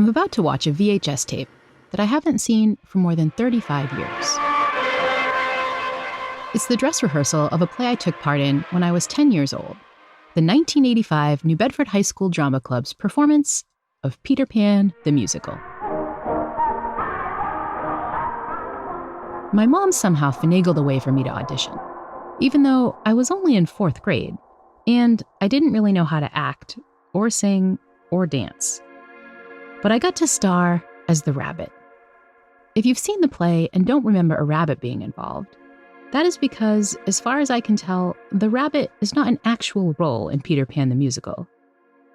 I'm about to watch a VHS tape that I haven't seen for more than 35 years. It's the dress rehearsal of a play I took part in when I was 10 years old, the 1985 New Bedford High School Drama Club's performance of Peter Pan the Musical. My mom somehow finagled a way for me to audition, even though I was only in 4th grade, and I didn't really know how to act, or sing, or dance. But I got to star as the rabbit. If you've seen the play and don't remember a rabbit being involved, that is because, as far as I can tell, the rabbit is not an actual role in Peter Pan the Musical.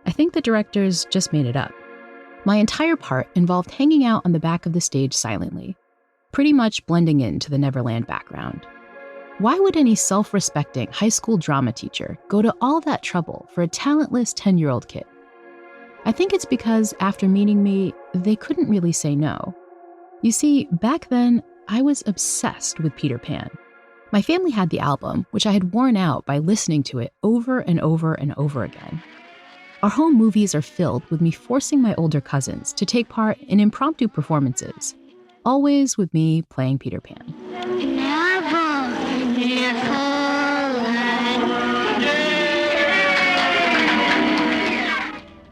I think the directors just made it up. My entire part involved hanging out on the back of the stage silently, pretty much blending into the Neverland background. Why would any self-respecting high school drama teacher go to all that trouble for a talentless 10-year-old kid? I think it's because after meeting me, they couldn't really say no. You see, back then, I was obsessed with Peter Pan. My family had the album, which I had worn out by listening to it over and over and over again. Our home movies are filled with me forcing my older cousins to take part in impromptu performances, always with me playing Peter Pan.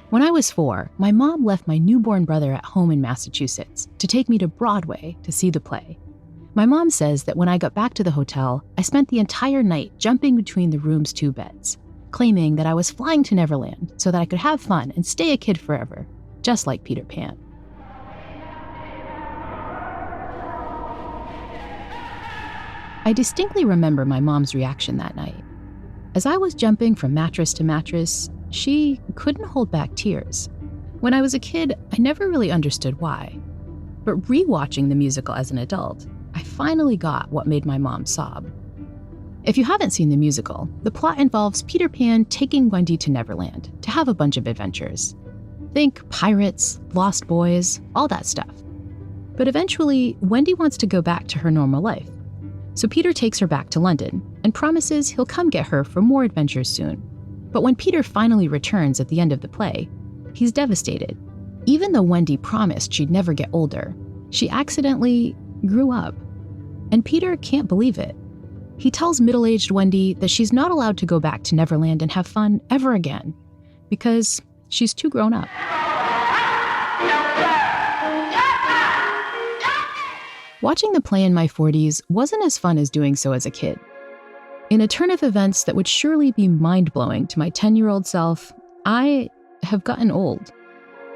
When I was 4, my mom left my newborn brother at home in Massachusetts to take me to Broadway to see the play. My mom says that when I got back to the hotel, I spent the entire night jumping between the room's 2 beds, claiming that I was flying to Neverland so that I could have fun and stay a kid forever, just like Peter Pan. I distinctly remember my mom's reaction that night. As I was jumping from mattress to mattress, she couldn't hold back tears. When I was a kid, I never really understood why. But rewatching the musical as an adult, I finally got what made my mom sob. If you haven't seen the musical, the plot involves Peter Pan taking Wendy to Neverland to have a bunch of adventures. Think pirates, lost boys, all that stuff. But eventually, Wendy wants to go back to her normal life. So Peter takes her back to London and promises he'll come get her for more adventures soon. But when Peter finally returns at the end of the play, he's devastated. Even though Wendy promised she'd never get older, she accidentally grew up. And Peter can't believe it. He tells middle-aged Wendy that she's not allowed to go back to Neverland and have fun ever again, because she's too grown up. Watching the play in my 40s wasn't as fun as doing so as a kid. In a turn of events that would surely be mind-blowing to my 10-year-old self, I have gotten old.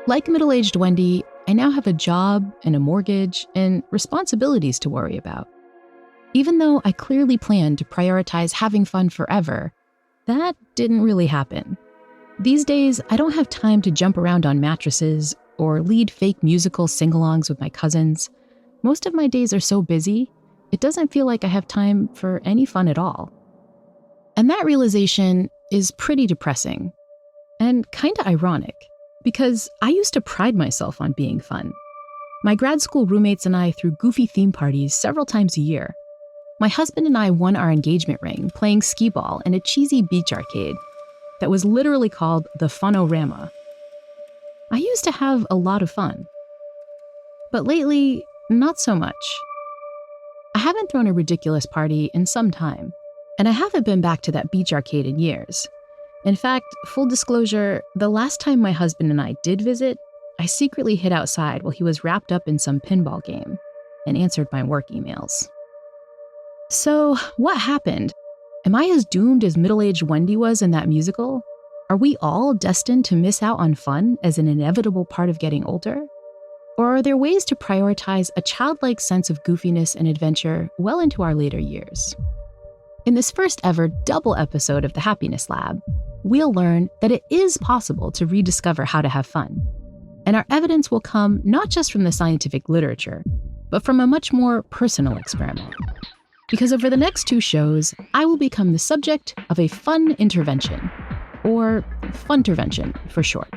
Like middle-aged Wendy, I now have a job and a mortgage and responsibilities to worry about. Even though I clearly planned to prioritize having fun forever, that didn't really happen. These days, I don't have time to jump around on mattresses or lead fake musical sing-alongs with my cousins. Most of my days are so busy, it doesn't feel like I have time for any fun at all. And that realization is pretty depressing and kind of ironic, because I used to pride myself on being fun. My grad school roommates and I threw goofy theme parties several times a year. My husband and I won our engagement ring playing skee ball in a cheesy beach arcade that was literally called the Fun-orama. I used to have a lot of fun. But lately, not so much. I haven't thrown a ridiculous party in some time, and I haven't been back to that beach arcade in years. In fact, full disclosure, the last time my husband and I did visit, I secretly hid outside while he was wrapped up in some pinball game and answered my work emails. So, what happened? Am I as doomed as middle-aged Wendy was in that musical? Are we all destined to miss out on fun as an inevitable part of getting older? Or are there ways to prioritize a childlike sense of goofiness and adventure well into our later years? In this first ever double episode of the Happiness Lab, we'll learn that it is possible to rediscover how to have fun. And our evidence will come not just from the scientific literature, but from a much more personal experiment. Because over the next 2 shows, I will become the subject of a fun intervention, or Fun-tervention for short.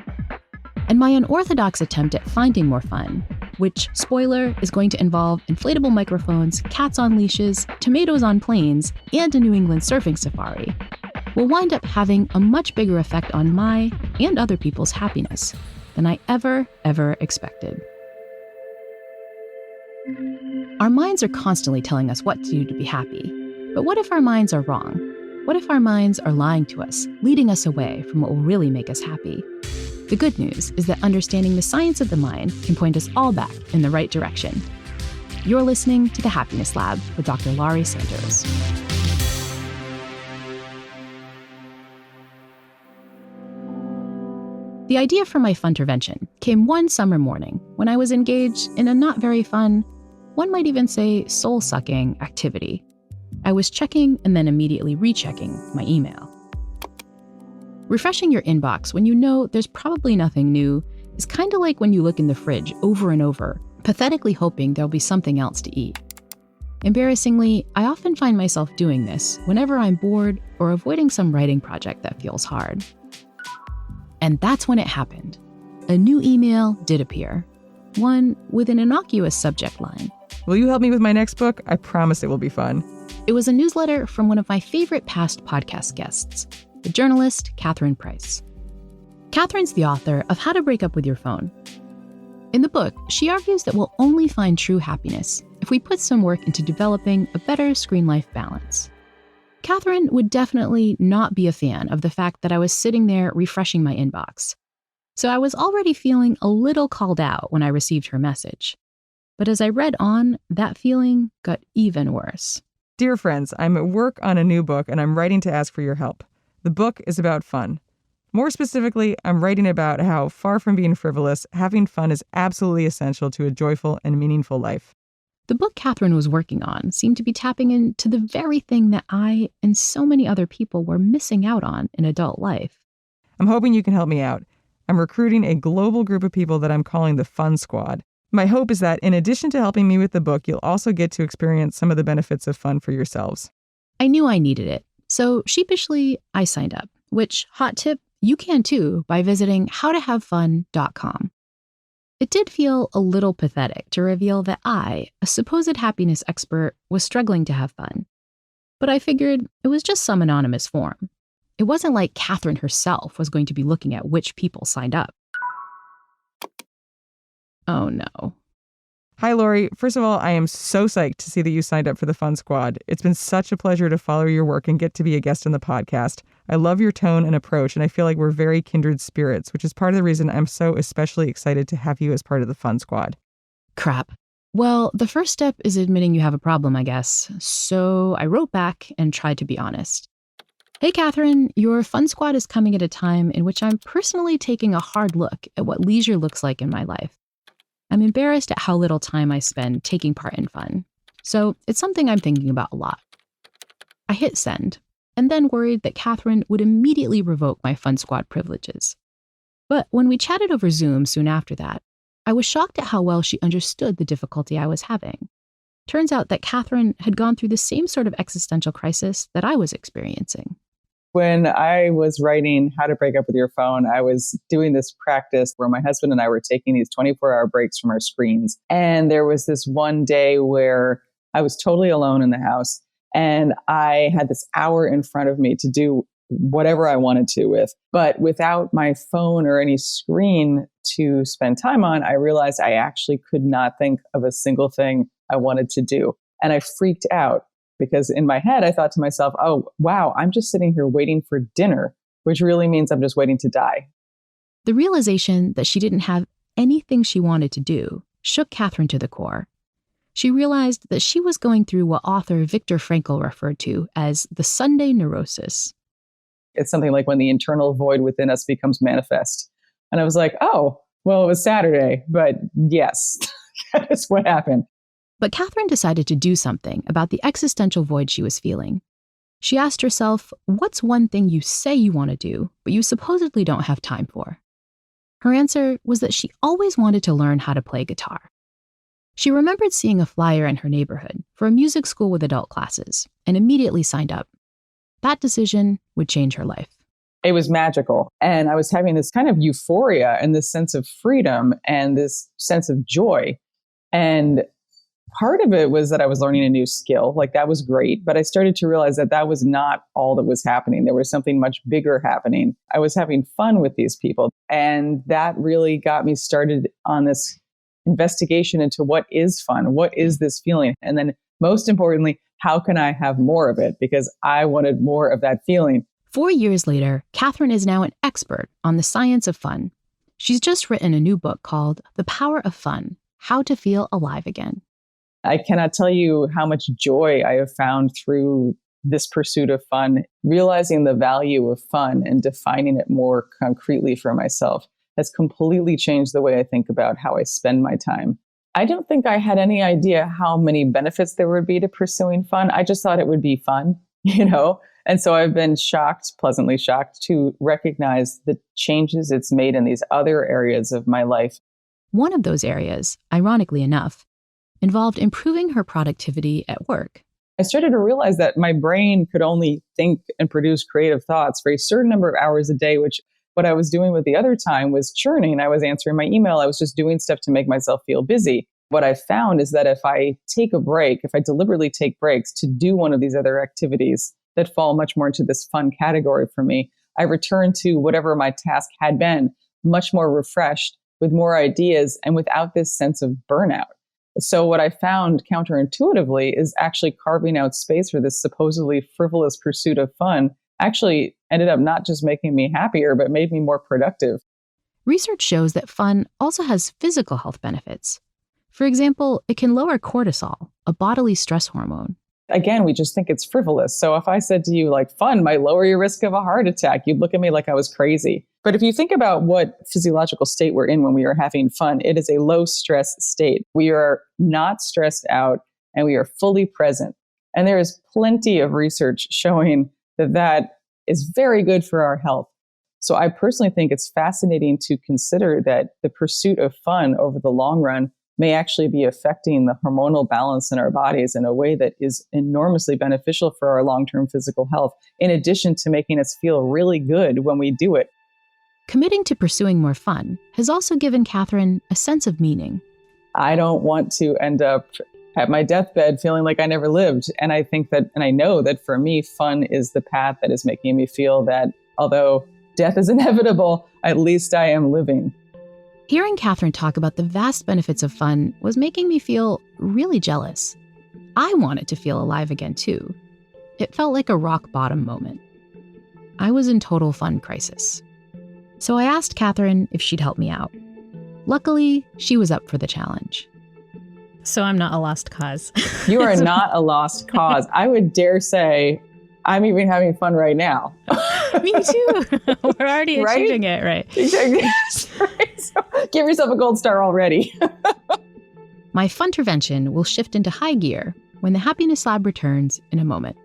And my unorthodox attempt at finding more fun, which, spoiler, is going to involve inflatable microphones, cats on leashes, tomatoes on planes, and a New England surfing safari, will wind up having a much bigger effect on my and other people's happiness than I ever expected. Our minds are constantly telling us what to do to be happy. But what if our minds are wrong? What if our minds are lying to us, leading us away from what will really make us happy? The good news is that understanding the science of the mind can point us all back in the right direction. You're listening to The Happiness Lab with Dr. Laurie Santos. The idea for my Fun-tervention came one summer morning when I was engaged in a not very fun, one might even say soul-sucking activity. I was checking and then immediately rechecking my email. Refreshing your inbox when you know there's probably nothing new is kind of like when you look in the fridge over and over, pathetically hoping there'll be something else to eat. Embarrassingly, I often find myself doing this whenever I'm bored or avoiding some writing project that feels hard. And that's when it happened. A new email did appear. One with an innocuous subject line. Will you help me with my next book? I promise it will be fun. It was a newsletter from one of my favorite past podcast guests, the journalist Catherine Price. Catherine's the author of How to Break Up with Your Phone. In the book, she argues that we'll only find true happiness if we put some work into developing a better screen-life balance. Catherine would definitely not be a fan of the fact that I was sitting there refreshing my inbox. So I was already feeling a little called out when I received her message. But as I read on, that feeling got even worse. Dear friends, I'm at work on a new book and I'm writing to ask for your help. The book is about fun. More specifically, I'm writing about how, far from being frivolous, having fun is absolutely essential to a joyful and meaningful life. The book Catherine was working on seemed to be tapping into the very thing that I and so many other people were missing out on in adult life. I'm hoping you can help me out. I'm recruiting a global group of people that I'm calling the Fun Squad. My hope is that in addition to helping me with the book, you'll also get to experience some of the benefits of fun for yourselves. I knew I needed it, so sheepishly, I signed up, which, hot tip, you can too by visiting howtohavefun.com. It did feel a little pathetic to reveal that I, a supposed happiness expert, was struggling to have fun. But I figured it was just some anonymous form. It wasn't like Catherine herself was going to be looking at which people signed up. Oh no. Hi, Laurie. First of all, I am so psyched to see that you signed up for the Fun Squad. It's been such a pleasure to follow your work and get to be a guest on the podcast. I love your tone and approach, and I feel like we're very kindred spirits, which is part of the reason I'm so especially excited to have you as part of the Fun Squad. Crap. Well, the first step is admitting you have a problem, I guess. So I wrote back and tried to be honest. Hey, Catherine, your Fun Squad is coming at a time in which I'm personally taking a hard look at what leisure looks like in my life. I'm embarrassed at how little time I spend taking part in fun, so it's something I'm thinking about a lot. I hit send, and then worried that Catherine would immediately revoke my Fun Squad privileges. But when we chatted over Zoom soon after that, I was shocked at how well she understood the difficulty I was having. Turns out that Catherine had gone through the same sort of existential crisis that I was experiencing. When I was writing How to Break Up with Your Phone, I was doing this practice where my husband and I were taking these 24-hour breaks from our screens. And there was this one day where I was totally alone in the house and I had this hour in front of me to do whatever I wanted to with. But without my phone or any screen to spend time on, I realized I actually could not think of a single thing I wanted to do. And I freaked out. Because in my head, I thought to myself, oh, wow, I'm just sitting here waiting for dinner, which really means I'm just waiting to die. The realization that she didn't have anything she wanted to do shook Catherine to the core. She realized that she was going through what author Viktor Frankl referred to as the Sunday neurosis. It's something like when the internal void within us becomes manifest. And I was like, oh, well, it was Saturday, but yes, that is what happened. But Catherine decided to do something about the existential void she was feeling. She asked herself, what's one thing you say you want to do, but you supposedly don't have time for? Her answer was that she always wanted to learn how to play guitar. She remembered seeing a flyer in her neighborhood for a music school with adult classes and immediately signed up. That decision would change her life. It was magical. And I was having this kind of euphoria and this sense of freedom and this sense of joy. And Part of it was that I was learning a new skill. Like that was great. But I started to realize that that was not all that was happening. There was something much bigger happening. I was having fun with these people. And that really got me started on this investigation into what is fun? What is this feeling? And then most importantly, how can I have more of it? Because I wanted more of that feeling. 4 years later, Catherine is now an expert on the science of fun. She's just written a new book called The Power of Fun: How to Feel Alive Again. I cannot tell you how much joy I have found through this pursuit of fun. Realizing the value of fun and defining it more concretely for myself has completely changed the way I think about how I spend my time. I don't think I had any idea how many benefits there would be to pursuing fun. I just thought it would be fun, you know? And so I've been shocked, pleasantly shocked, to recognize the changes it's made in these other areas of my life. One of those areas, ironically enough, involved improving her productivity at work. I started to realize that my brain could only think and produce creative thoughts for a certain number of hours a day, which what I was doing with the other time was churning. I was answering my email. I was just doing stuff to make myself feel busy. What I found is that if I take a break, if I deliberately take breaks to do one of these other activities that fall much more into this fun category for me, I return to whatever my task had been much more refreshed, with more ideas and without this sense of burnout. So what I found counterintuitively is actually carving out space for this supposedly frivolous pursuit of fun actually ended up not just making me happier, but made me more productive. Research shows that fun also has physical health benefits. For example, it can lower cortisol, a bodily stress hormone. Again, we just think it's frivolous. So if I said to you, like, fun might lower your risk of a heart attack, you'd look at me like I was crazy. But if you think about what physiological state we're in when we are having fun, it is a low stress state. We are not stressed out and we are fully present. And there is plenty of research showing that that is very good for our health. So I personally think it's fascinating to consider that the pursuit of fun over the long run may actually be affecting the hormonal balance in our bodies in a way that is enormously beneficial for our long-term physical health, in addition to making us feel really good when we do it. Committing to pursuing more fun has also given Catherine a sense of meaning. I don't want to end up at my deathbed feeling like I never lived. And I think that, and I know that for me, fun is the path that is making me feel that although death is inevitable, at least I am living. Hearing Catherine talk about the vast benefits of fun was making me feel really jealous. I wanted to feel alive again, too. It felt like a rock bottom moment. I was in total fun crisis. So I asked Catherine if she'd help me out. Luckily, she was up for the challenge. So I'm not a lost cause. You are not a lost cause. I would dare say I'm even having fun right now. Me too. We're already achieving it, right? Exactly. Right. So give yourself a gold star already. My Fun-tervention will shift into high gear when the Happiness Lab returns in a moment.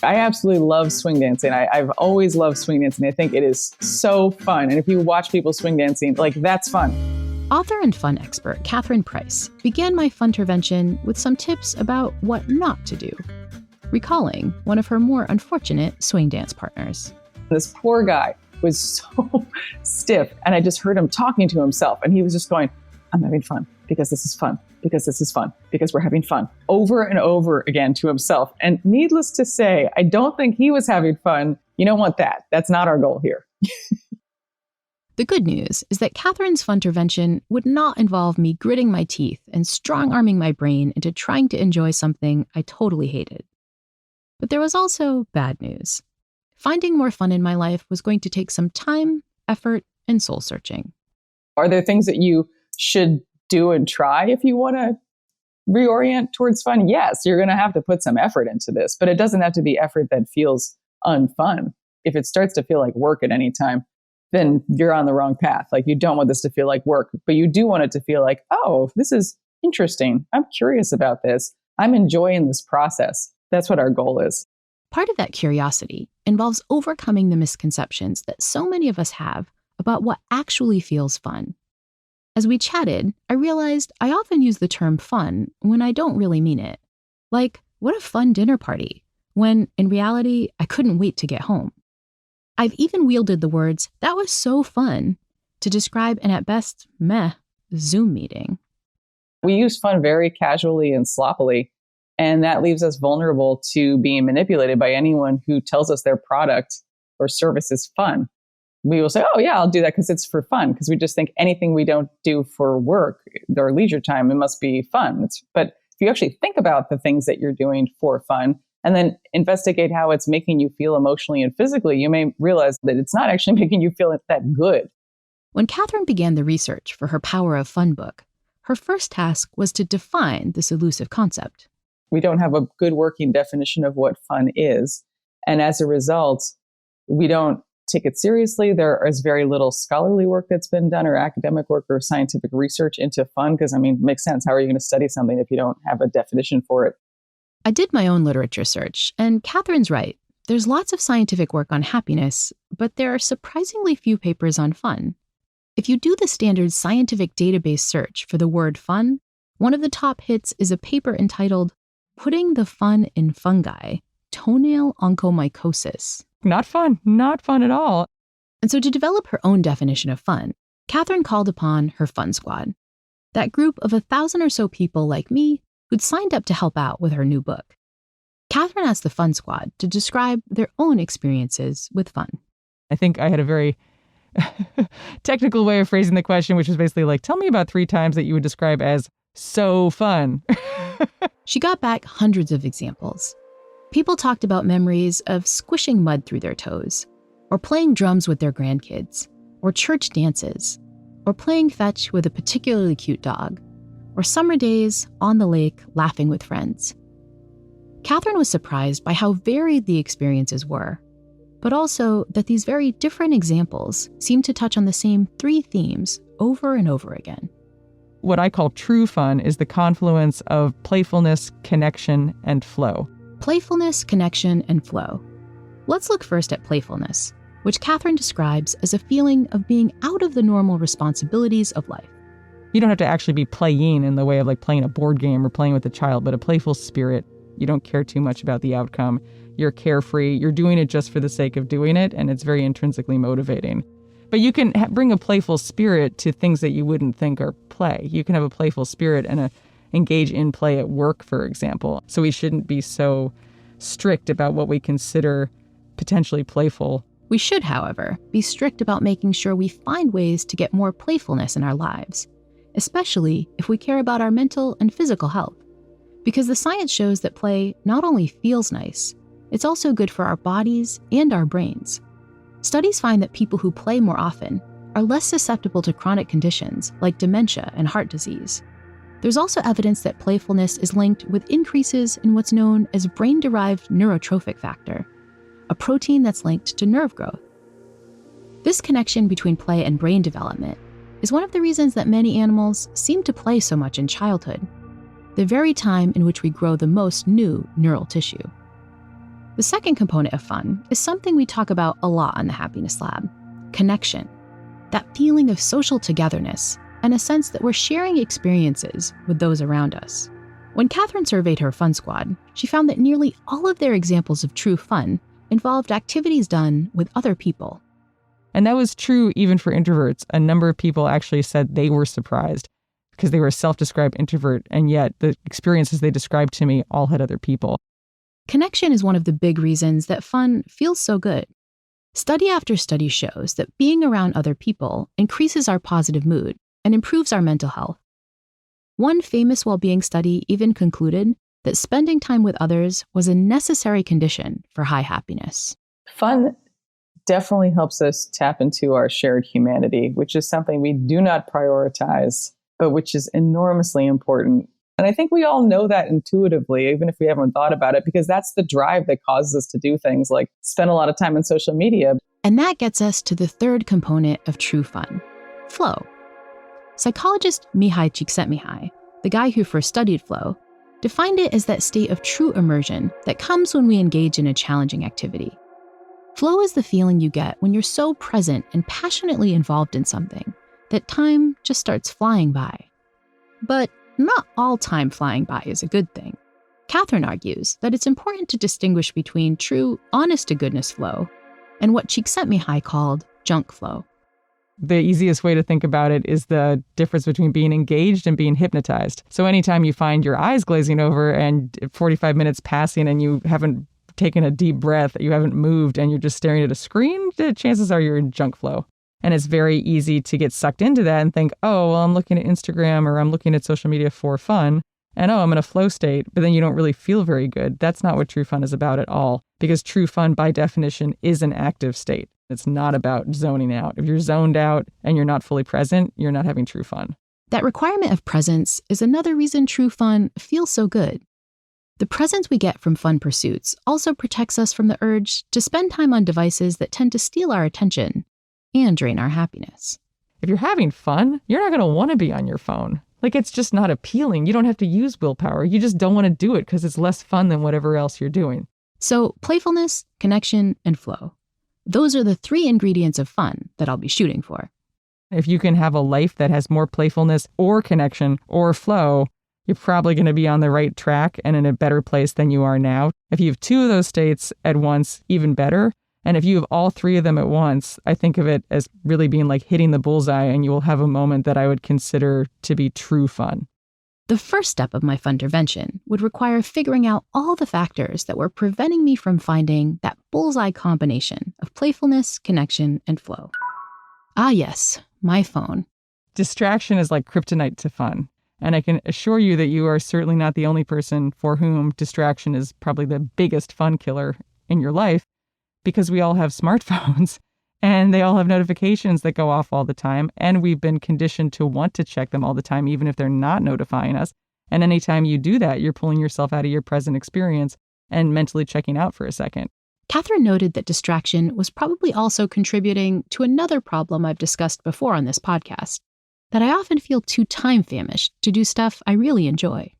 I absolutely love swing dancing. I've always loved swing dancing. I think it is so fun. And if you watch people swing dancing, like, that's fun. Author and fun expert Catherine Price began my Fun-tervention with some tips about what not to do, recalling one of her more unfortunate swing dance partners. This poor guy was so stiff, and I just heard him talking to himself, and he was just going, I'm having fun because this is fun, because this is fun, because we're having fun, over and over again to himself. And needless to say, I don't think he was having fun. You don't want that. That's not our goal here. The good news is that Catherine's Fun-tervention would not involve me gritting my teeth and strong-arming my brain into trying to enjoy something I totally hated. But there was also bad news. Finding more fun in my life was going to take some time, effort, and soul-searching. Are there things that you should do and try if you want to reorient towards fun? Yes, you're going to have to put some effort into this, but it doesn't have to be effort that feels unfun. If it starts to feel like work at any time, then you're on the wrong path. Like, you don't want this to feel like work, but you do want it to feel like, oh, this is interesting. I'm curious about this. I'm enjoying this process. That's what our goal is. Part of that curiosity involves overcoming the misconceptions that so many of us have about what actually feels fun. As we chatted, I realized I often use the term fun when I don't really mean it. Like, what a fun dinner party, when in reality, I couldn't wait to get home. I've even wielded the words, "that was so fun," to describe an at best meh Zoom meeting. We use fun very casually and sloppily, and that leaves us vulnerable to being manipulated by anyone who tells us their product or service is fun. We will say, oh yeah, I'll do that because it's for fun, because we just think anything we don't do for work or leisure time, it must be fun. But if you actually think about the things that you're doing for fun and then investigate how it's making you feel emotionally and physically, you may realize that it's not actually making you feel that good. When Catherine began the research for her Power of Fun book, her first task was to define this elusive concept. We don't have a good working definition of what fun is. And as a result, we don't take it seriously. There is very little scholarly work that's been done, or academic work or scientific research into fun, because, it makes sense. How are you going to study something if you don't have a definition for it? I did my own literature search, and Catherine's right. There's lots of scientific work on happiness, but there are surprisingly few papers on fun. If you do the standard scientific database search for the word fun, one of the top hits is a paper entitled "Putting the Fun in Fungi, Toenail Onychomycosis." Not fun at all. And so to develop her own definition of fun, Catherine called upon her Fun Squad, that group of 1,000 or so people like me who'd signed up to help out with her new book. Catherine asked the Fun Squad to describe their own experiences with fun. I think I had a very technical way of phrasing the question, which was basically like, tell me about 3 times that you would describe as so fun. She got back hundreds of examples. People talked about memories of squishing mud through their toes, or playing drums with their grandkids, or church dances, or playing fetch with a particularly cute dog, or summer days on the lake laughing with friends. Catherine was surprised by how varied the experiences were, but also that these very different examples seemed to touch on the same 3 themes over and over again. What I call true fun is the confluence of playfulness, connection, and flow. Playfulness, connection, and flow. Let's look first at playfulness, which Catherine describes as a feeling of being out of the normal responsibilities of life. You don't have to actually be playing in the way of like playing a board game or playing with a child, but a playful spirit. You don't care too much about the outcome. You're carefree. You're doing it just for the sake of doing it, and it's very intrinsically motivating. But you can bring a playful spirit to things that you wouldn't think are play. You can have a playful spirit and engage in play at work, for example. So we shouldn't be so strict about what we consider potentially playful. We should, however, be strict about making sure we find ways to get more playfulness in our lives, especially if we care about our mental and physical health. Because the science shows that play not only feels nice, it's also good for our bodies and our brains. Studies find that people who play more often are less susceptible to chronic conditions like dementia and heart disease. There's also evidence that playfulness is linked with increases in what's known as brain-derived neurotrophic factor, a protein that's linked to nerve growth. This connection between play and brain development is one of the reasons that many animals seem to play so much in childhood, the very time in which we grow the most new neural tissue. The second component of fun is something we talk about a lot on the Happiness Lab: connection. That feeling of social togetherness and a sense that we're sharing experiences with those around us. When Catherine surveyed her Fun Squad, she found that nearly all of their examples of true fun involved activities done with other people. And that was true even for introverts. A number of people actually said they were surprised because they were a self-described introvert, and yet the experiences they described to me all had other people. Connection is one of the big reasons that fun feels so good. Study after study shows that being around other people increases our positive mood and improves our mental health. One famous well-being study even concluded that spending time with others was a necessary condition for high happiness. Fun definitely helps us tap into our shared humanity, which is something we do not prioritize, but which is enormously important. And I think we all know that intuitively, even if we haven't thought about it, because that's the drive that causes us to do things like spend a lot of time on social media. And that gets us to the third component of true fun: flow. Psychologist Mihai Csikszentmihalyi, the guy who first studied flow, defined it as that state of true immersion that comes when we engage in a challenging activity. Flow is the feeling you get when you're so present and passionately involved in something that time just starts flying by. But not all time flying by is a good thing. Catherine argues that it's important to distinguish between true, honest-to-goodness flow and what Csikszentmihalyi called junk flow. The easiest way to think about it is the difference between being engaged and being hypnotized. So anytime you find your eyes glazing over and 45 minutes passing and you haven't taken a deep breath, you haven't moved, and you're just staring at a screen, the chances are you're in junk flow. And it's very easy to get sucked into that and think, oh, well, I'm looking at Instagram or I'm looking at social media for fun. And oh, I'm in a flow state, but then you don't really feel very good. That's not what true fun is about at all, because true fun, by definition, is an active state. It's not about zoning out. If you're zoned out and you're not fully present, you're not having true fun. That requirement of presence is another reason true fun feels so good. The presence we get from fun pursuits also protects us from the urge to spend time on devices that tend to steal our attention and drain our happiness. If you're having fun, you're not going to want to be on your phone. Like, it's just not appealing. You don't have to use willpower. You just don't want to do it because it's less fun than whatever else you're doing. So playfulness, connection, and flow. Those are the 3 ingredients of fun that I'll be shooting for. If you can have a life that has more playfulness or connection or flow, you're probably going to be on the right track and in a better place than you are now. If you have 2 of those states at once, even better. And if you have all 3 of them at once, I think of it as really being like hitting the bullseye, and you will have a moment that I would consider to be true fun. The first step of my Fun-tervention would require figuring out all the factors that were preventing me from finding that bullseye combination of playfulness, connection, and flow. Ah, yes, my phone. Distraction is like kryptonite to fun. And I can assure you that you are certainly not the only person for whom distraction is probably the biggest fun killer in your life, because we all have smartphones and they all have notifications that go off all the time. And we've been conditioned to want to check them all the time, even if they're not notifying us. And anytime you do that, you're pulling yourself out of your present experience and mentally checking out for a second. Catherine noted that distraction was probably also contributing to another problem I've discussed before on this podcast, that I often feel too time famished to do stuff I really enjoy.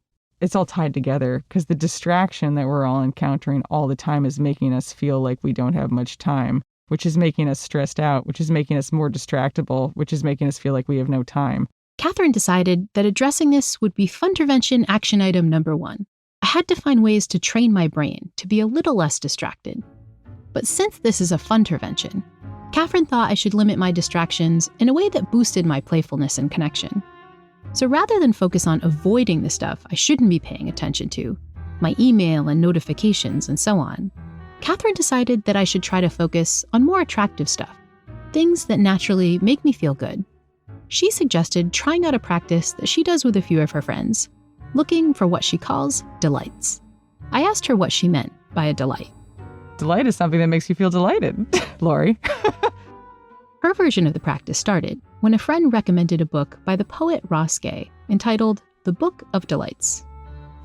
It's all tied together because the distraction that we're all encountering all the time is making us feel like we don't have much time, which is making us stressed out, which is making us more distractible, which is making us feel like we have no time. Catherine decided that addressing this would be Fun-tervention action item number 1. I had to find ways to train my brain to be a little less distracted. But since this is a Fun-tervention, Catherine thought I should limit my distractions in a way that boosted my playfulness and connection. So rather than focus on avoiding the stuff I shouldn't be paying attention to, my email and notifications and so on, Catherine decided that I should try to focus on more attractive stuff, things that naturally make me feel good. She suggested trying out a practice that she does with a few of her friends, looking for what she calls delights. I asked her what she meant by a delight. Delight is something that makes you feel delighted, Laurie. Her version of the practice started when a friend recommended a book by the poet Ross Gay entitled The Book of Delights.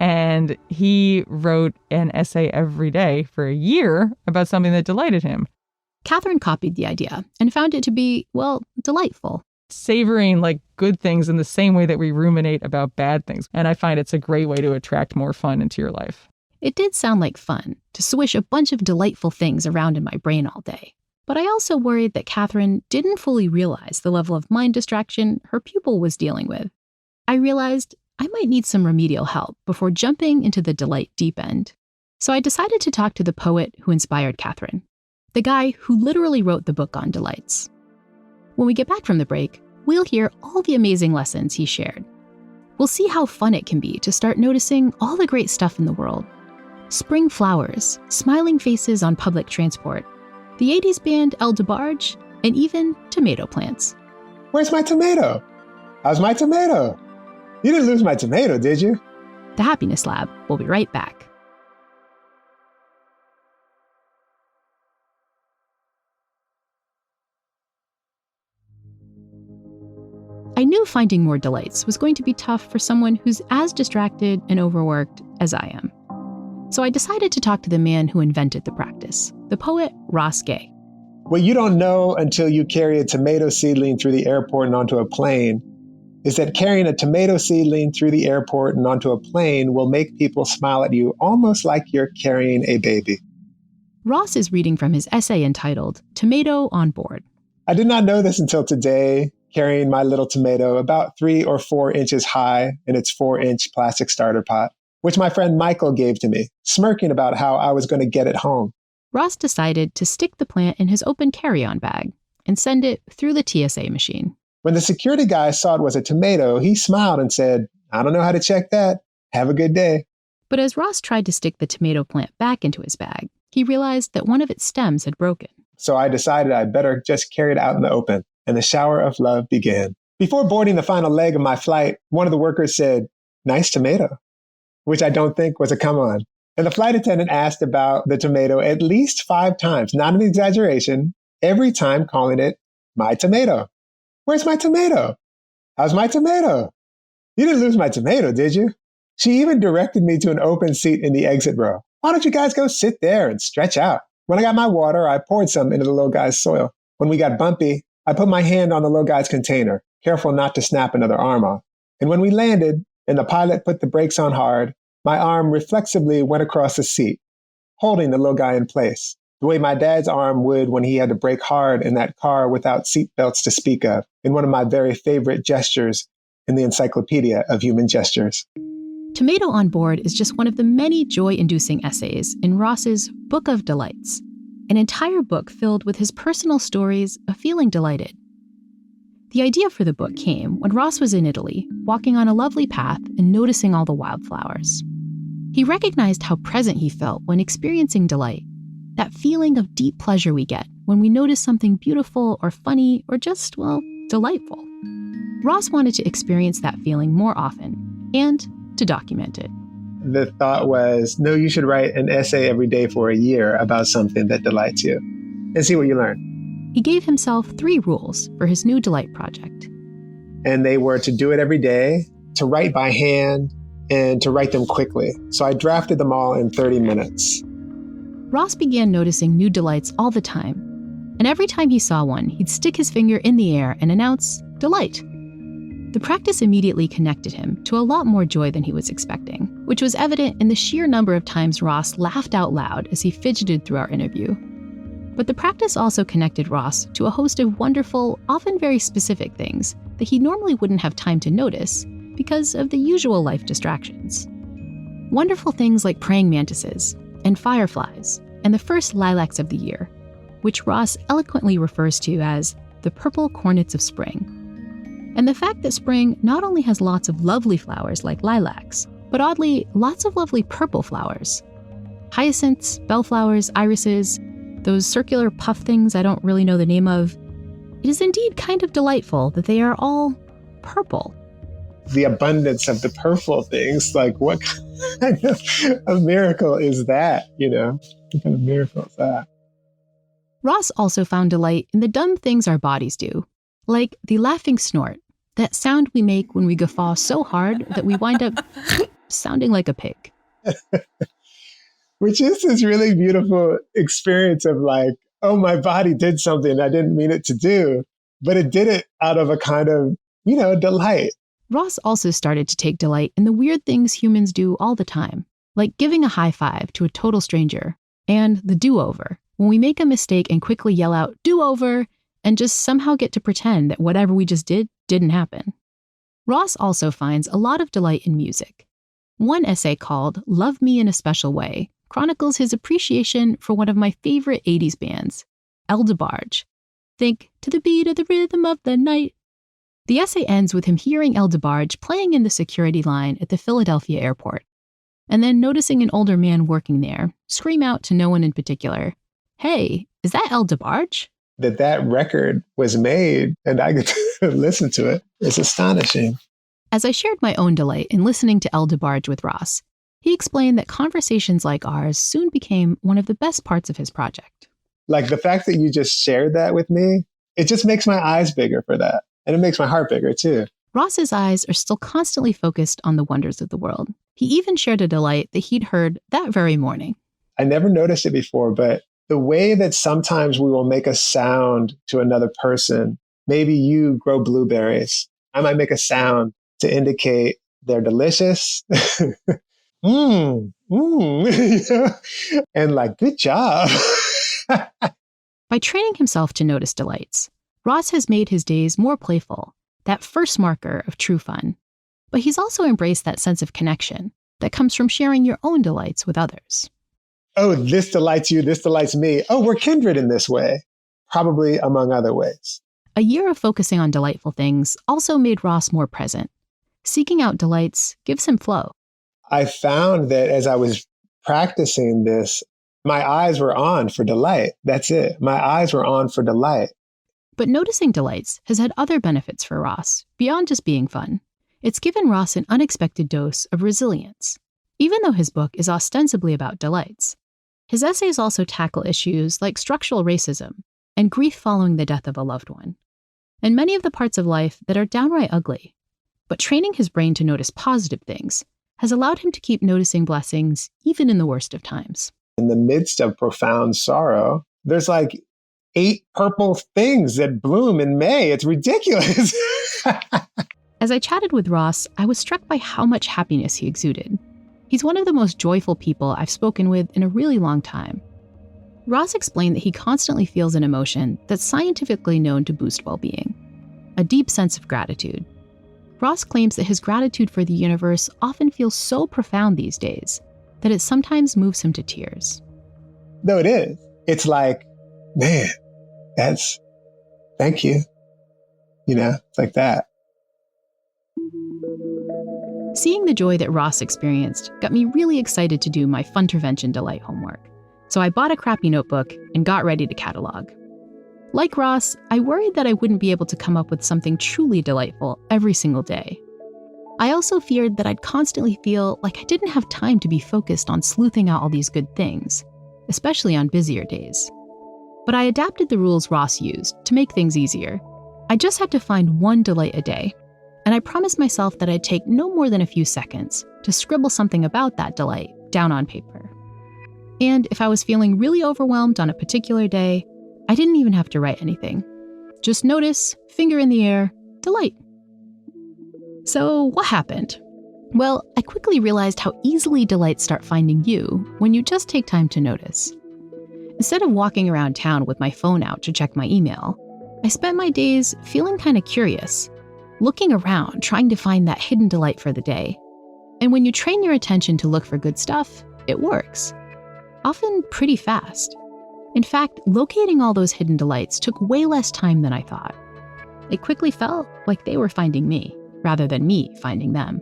And he wrote an essay every day for a year about something that delighted him. Catherine copied the idea and found it to be, well, delightful. Savoring like good things in the same way that we ruminate about bad things. And I find it's a great way to attract more fun into your life. It did sound like fun to swish a bunch of delightful things around in my brain all day. But I also worried that Catherine didn't fully realize the level of mind distraction her pupil was dealing with. I realized I might need some remedial help before jumping into the delight deep end. So I decided to talk to the poet who inspired Catherine, the guy who literally wrote the book on delights. When we get back from the break, we'll hear all the amazing lessons he shared. We'll see how fun it can be to start noticing all the great stuff in the world. Spring flowers, smiling faces on public transport, the 80s band El DeBarge, and even tomato plants. Where's my tomato? How's my tomato? You didn't lose my tomato, did you? The Happiness Lab will be right back. I knew finding more delights was going to be tough for someone who's as distracted and overworked as I am. So I decided to talk to the man who invented the practice, the poet Ross Gay. What you don't know until you carry a tomato seedling through the airport and onto a plane is that carrying a tomato seedling through the airport and onto a plane will make people smile at you almost like you're carrying a baby. Ross is reading from his essay entitled Tomato on Board. I did not know this until today, carrying my little tomato about 3 or 4 inches high in its 4-inch plastic starter pot, which my friend Michael gave to me, smirking about how I was going to get it home. Ross decided to stick the plant in his open carry-on bag and send it through the TSA machine. When the security guy saw it was a tomato, he smiled and said, "I don't know how to check that. Have a good day." But as Ross tried to stick the tomato plant back into his bag, he realized that one of its stems had broken. So I decided I'd better just carry it out in the open, and the shower of love began. Before boarding the final leg of my flight, one of the workers said, "Nice tomato," which I don't think was a come on. And the flight attendant asked about the tomato at least 5 times, not an exaggeration, every time calling it my tomato. "Where's my tomato? How's my tomato? You didn't lose my tomato, did you?" She even directed me to an open seat in the exit row. "Why don't you guys go sit there and stretch out?" When I got my water, I poured some into the little guy's soil. When we got bumpy, I put my hand on the little guy's container, careful not to snap another arm off. And when we landed and the pilot put the brakes on hard, my arm reflexively went across the seat, holding the little guy in place, the way my dad's arm would when he had to brake hard in that car without seat belts to speak of, in one of my very favorite gestures in the Encyclopedia of Human Gestures. Tomato on Board is just one of the many joy-inducing essays in Ross's Book of Delights, an entire book filled with his personal stories of feeling delighted. The idea for the book came when Ross was in Italy, walking on a lovely path and noticing all the wildflowers. He recognized how present he felt when experiencing delight, that feeling of deep pleasure we get when we notice something beautiful or funny or just, well, delightful. Ross wanted to experience that feeling more often and to document it. The thought was, no, you should write an essay every day for a year about something that delights you and see what you learn. He gave himself 3 rules for his new delight project. And they were to do it every day, to write by hand, and to write them quickly. So I drafted them all in 30 minutes. Ross began noticing new delights all the time. And every time he saw one, he'd stick his finger in the air and announce, "Delight." The practice immediately connected him to a lot more joy than he was expecting, which was evident in the sheer number of times Ross laughed out loud as he fidgeted through our interview. But the practice also connected Ross to a host of wonderful, often very specific things that he normally wouldn't have time to notice because of the usual life distractions. Wonderful things like praying mantises and fireflies and the first lilacs of the year, which Ross eloquently refers to as the purple cornets of spring. And the fact that spring not only has lots of lovely flowers like lilacs, but oddly, lots of lovely purple flowers. Hyacinths, bellflowers, irises, those circular puff things I don't really know the name of. It is indeed kind of delightful that they are all purple. The abundance of the purple things, like what kind of a miracle is that, What kind of miracle is that? Ross also found delight in the dumb things our bodies do, like the laughing snort, that sound we make when we guffaw so hard that we wind up sounding like a pig. Which is this really beautiful experience of like, oh, my body did something I didn't mean it to do, but it did it out of a kind of, delight. Ross also started to take delight in the weird things humans do all the time, like giving a high five to a total stranger, and the do-over, when we make a mistake and quickly yell out, "Do-over," and just somehow get to pretend that whatever we just did didn't happen. Ross also finds a lot of delight in music. One essay called Love Me in a Special Way chronicles his appreciation for one of my favorite 80s bands, El DeBarge. Think, to the beat of the rhythm of the night. The essay ends with him hearing El DeBarge playing in the security line at the Philadelphia airport, and then noticing an older man working there scream out to no one in particular, "Hey, is that El DeBarge?" That record was made and I get to listen to it is astonishing. As I shared my own delight in listening to El DeBarge with Ross, he explained that conversations like ours soon became one of the best parts of his project. Like the fact that you just shared that with me, it just makes my eyes bigger for that. And it makes my heart bigger too. Ross's eyes are still constantly focused on the wonders of the world. He even shared a delight that he'd heard that very morning. I never noticed it before, but the way that sometimes we will make a sound to another person, maybe you grow blueberries. I might make a sound to indicate they're delicious. And like, good job. By training himself to notice delights, Ross has made his days more playful, that first marker of true fun. But he's also embraced that sense of connection that comes from sharing your own delights with others. oh, this delights you, this delights me. Oh, we're kindred in this way, probably among other ways. A year of focusing on delightful things also made Ross more present. Seeking out delights gives him flow. I found that as I was practicing this, my eyes were on for delight. That's it. My eyes were on for delight. But noticing delights has had other benefits for Ross, beyond just being fun. It's given Ross an unexpected dose of resilience. Even though his book is ostensibly about delights, his essays also tackle issues like structural racism and grief following the death of a loved one, and many of the parts of life that are downright ugly. But training his brain to notice positive things has allowed him to keep noticing blessings even in the worst of times. In the midst of profound sorrow, there's like 8 purple things that bloom in May. It's ridiculous. As I chatted with Ross, I was struck by how much happiness he exuded. He's one of the most joyful people I've spoken with in a really long time. Ross explained that he constantly feels an emotion that's scientifically known to boost well-being, a deep sense of gratitude. Ross claims that his gratitude for the universe often feels so profound these days that it sometimes moves him to tears. No, it is. It's like, man, thank you. It's like that. Seeing the joy that Ross experienced got me really excited to do my Fun-tervention delight homework. So I bought a crappy notebook and got ready to catalog. Like Ross, I worried that I wouldn't be able to come up with something truly delightful every single day. I also feared that I'd constantly feel like I didn't have time to be focused on sleuthing out all these good things, especially on busier days. But I adapted the rules Ross used to make things easier. I just had to find one delight a day, and I promised myself that I'd take no more than a few seconds to scribble something about that delight down on paper. And if I was feeling really overwhelmed on a particular day, I didn't even have to write anything. Just notice, finger in the air, delight. So what happened? Well, I quickly realized how easily delights start finding you when you just take time to notice. Instead of walking around town with my phone out to check my email, I spent my days feeling kind of curious, looking around, trying to find that hidden delight for the day. And when you train your attention to look for good stuff, it works. Often pretty fast. In fact, locating all those hidden delights took way less time than I thought. It quickly felt like they were finding me, rather than me finding them.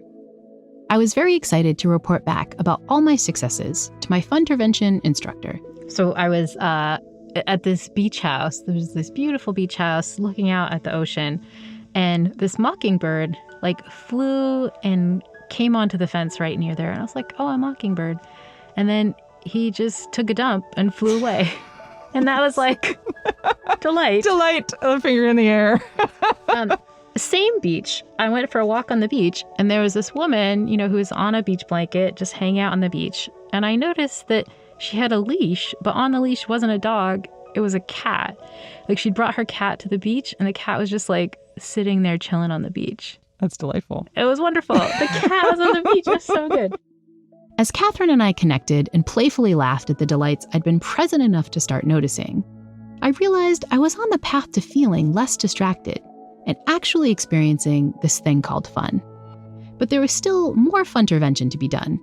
I was very excited to report back about all my successes to my Fun-tervention instructor. So I was at this beach house. There was this beautiful beach house looking out at the ocean. And this mockingbird flew and came onto the fence right near there. And I was like, oh, a mockingbird. And then he just took a dump and flew away. And that was like, delight. Delight, a finger in the air. Same beach. I went for a walk on the beach, and there was this woman, who was on a beach blanket, just hanging out on the beach. And I noticed that she had a leash, but on the leash wasn't a dog. It was a cat. She'd brought her cat to the beach, and the cat was just sitting there chilling on the beach. That's delightful. It was wonderful. The cat was on the beach. It was so good. As Catherine and I connected and playfully laughed at the delights I'd been present enough to start noticing, I realized I was on the path to feeling less distracted and actually experiencing this thing called fun. But there was still more Fun-tervention to be done.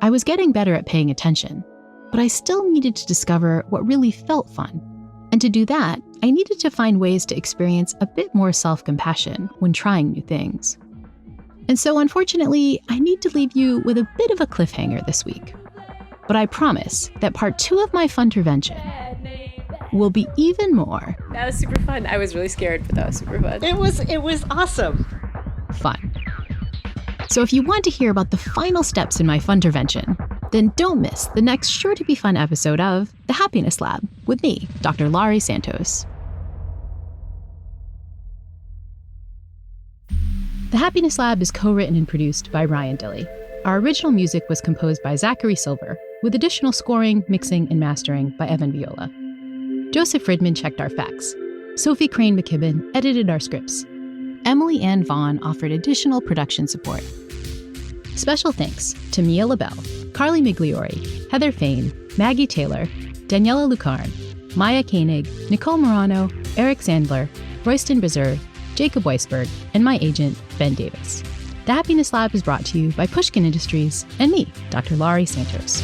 I was getting better at paying attention, but I still needed to discover what really felt fun. And to do that, I needed to find ways to experience a bit more self-compassion when trying new things. And so unfortunately, I need to leave you with a bit of a cliffhanger this week. But I promise that part 2 of my Fun-tervention will be even more. That was super fun. I was really scared, but that was super fun. It was awesome. Fun. So if you want to hear about the final steps in my Fun-tervention, then don't miss the next sure-to-be-fun episode of The Happiness Lab with me, Dr. Laurie Santos. The Happiness Lab is co-written and produced by Ryan Dilley. Our original music was composed by Zachary Silver, with additional scoring, mixing, and mastering by Evan Viola. Joseph Fridman checked our facts. Sophie Crane McKibben edited our scripts. Emily Ann Vaughn offered additional production support. Special thanks to Mia LaBelle, Carly Migliori, Heather Fain, Maggie Taylor, Daniela Lucarne, Maya Koenig, Nicole Morano, Eric Sandler, Royston Bezer, Jacob Weisberg, and my agent, Ben Davis. The Happiness Lab is brought to you by Pushkin Industries and me, Dr. Laurie Santos.